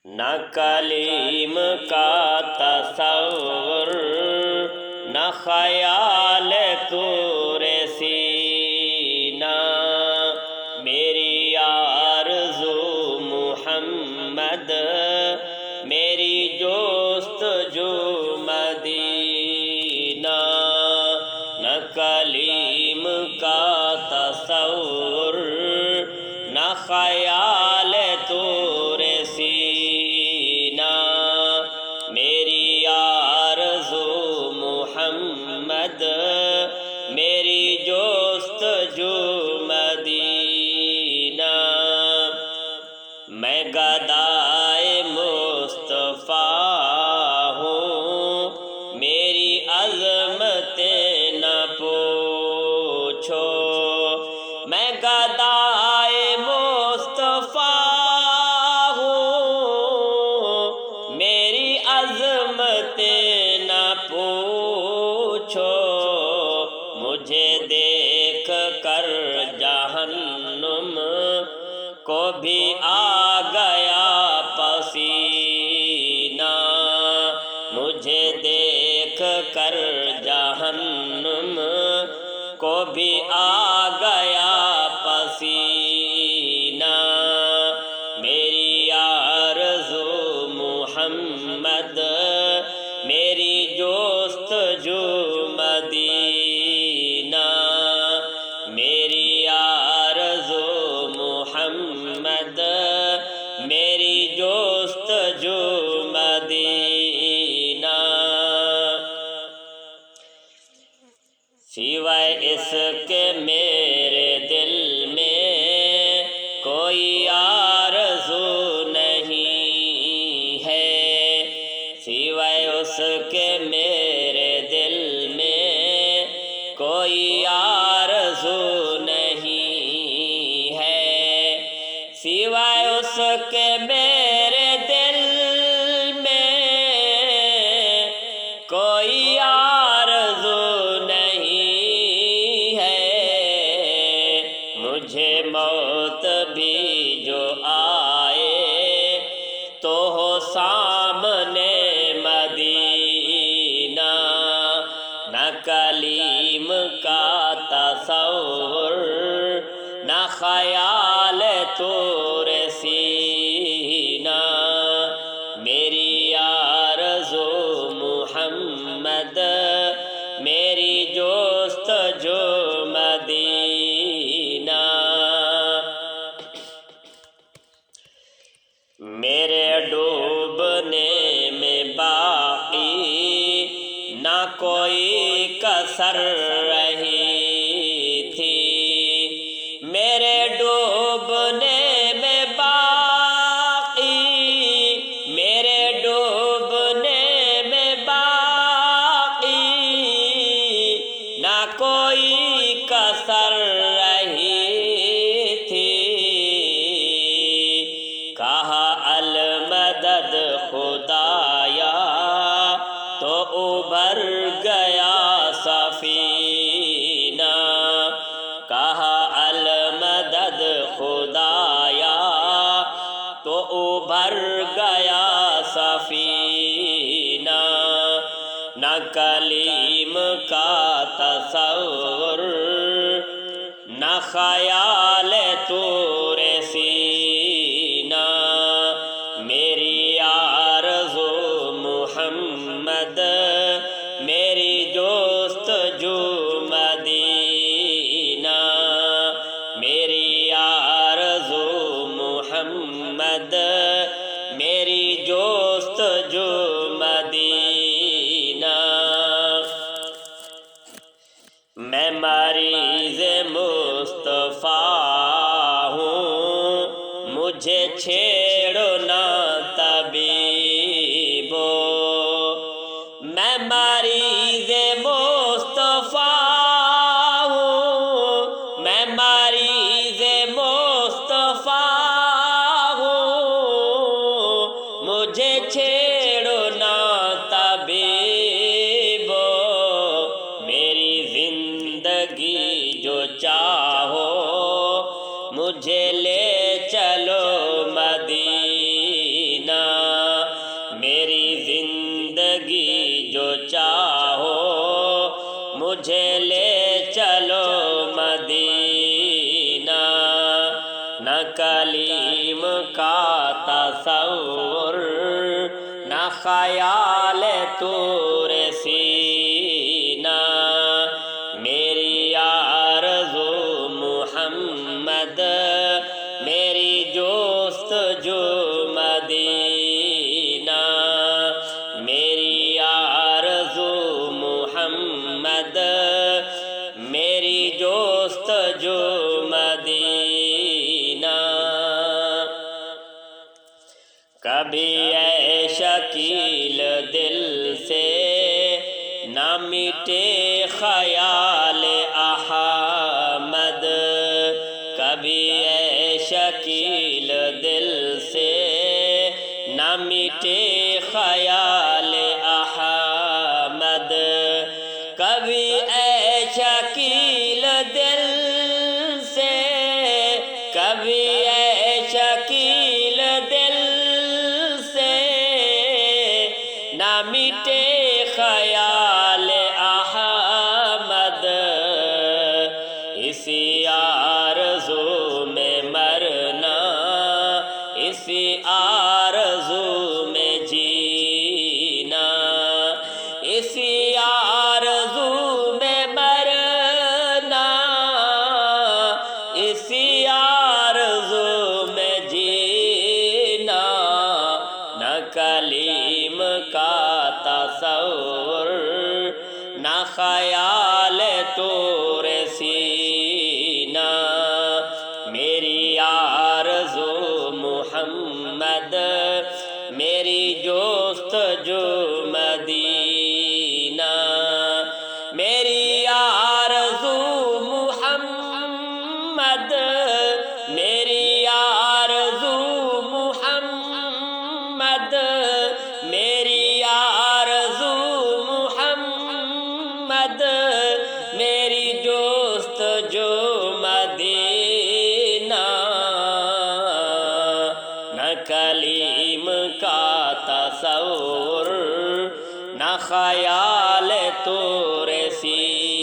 نہ کلیم کا تصور، نہ خیال طور سینہ، میری آرزو محمد، میری جستجو مدینہ۔ نہ کلیم کا تصور، نہ خیال طور سینہ، میری آرزو محمد، میری جستجو مدینہ۔ میں گدائے مصطفیٰ ہوں، میری عظمتیں نہ پوچھو۔ میں گدائے مصطفیٰ ہوں، میری عظمتیں نہ پوچھو۔ مجھے دیکھ کر جہنم کو بھی آ گیا پسینہ، مجھے دیکھ کر جہنم کو بھی آ گیا پسینہ۔ میری آرزو محمد، میری جستجو مدینہ، میری آرزو محمد، میری جستجو مدینہ۔ سوائے اس کے میرے دل میں کوئی آرزو نہیں ہے، سوائے اس کے میرے دل میں کوئی آرزو نہیں ہے، سوائے اس کے میرے دل میں کوئی آرزو نہیں ہے۔ مجھے موت بھی جو آئے تو ہو سامنے مدینہ، نہ کلیم کا تصور، نہ خیال طور سینہ، میری آرزو محمد، میری جستجو مدینہ۔ میرے ڈوبنے میں باقی نہ کوئی کسر رہی تھی، میرے ڈوبنے میں باقی، میرے ڈوبنے میں باقی نہ کوئی کسر رہی تھی۔ کہا المدد خدایا تو ابھر گیا سفینہ، کہا المدد خدایا تو ابھر گیا سفینہ۔ نہ کلیم کا تصور، نہ خیال طور سینہ، میری آرزو محمد، میری جستجو مدینہ، میری آرزو محمد، میری جستجو مدینہ۔ میں مریض مصطفیٰ ہوں، مجھے چھیڑو نہ طبیبو۔ میں مریض مصطفیٰ ہوں، میں مریض مصطفیٰ ہوں، مجھے چھیڑو نہ طبیبو۔ میری زندگی جو چاہو مجھے لے چلو مدینہ، تصور، نہ خیال طور سینہ، میری آرزو محمد، میری جستجو مدینہ، میری آرزو محمد، میری جستجو مدینہ۔ کبھی اے شکیل دل سے نہ مٹے خیال احمد، کبھی اے شکیل دل سے نہ مٹے خیال احمد، کبھی اے شکیل دل سے، کبھی اے شکیل دل سے نہ مٹے خیال احمد، اسی آرزو میں مرنا، اسی آرزو میں جینا، اسی آرزو میں مرنا، اسی آرزو میں جینا، نہ کلیم کا تصور، نہ خیال طور سینہ، میری آرزو محمد، میری جستجو مدینہ، میری آرزو محمد، میری آرزو محمد، میری آرزو محمد، میری جستجو مدینہ، نہ کلیم کا تصور، نہ خیال طور سینہ۔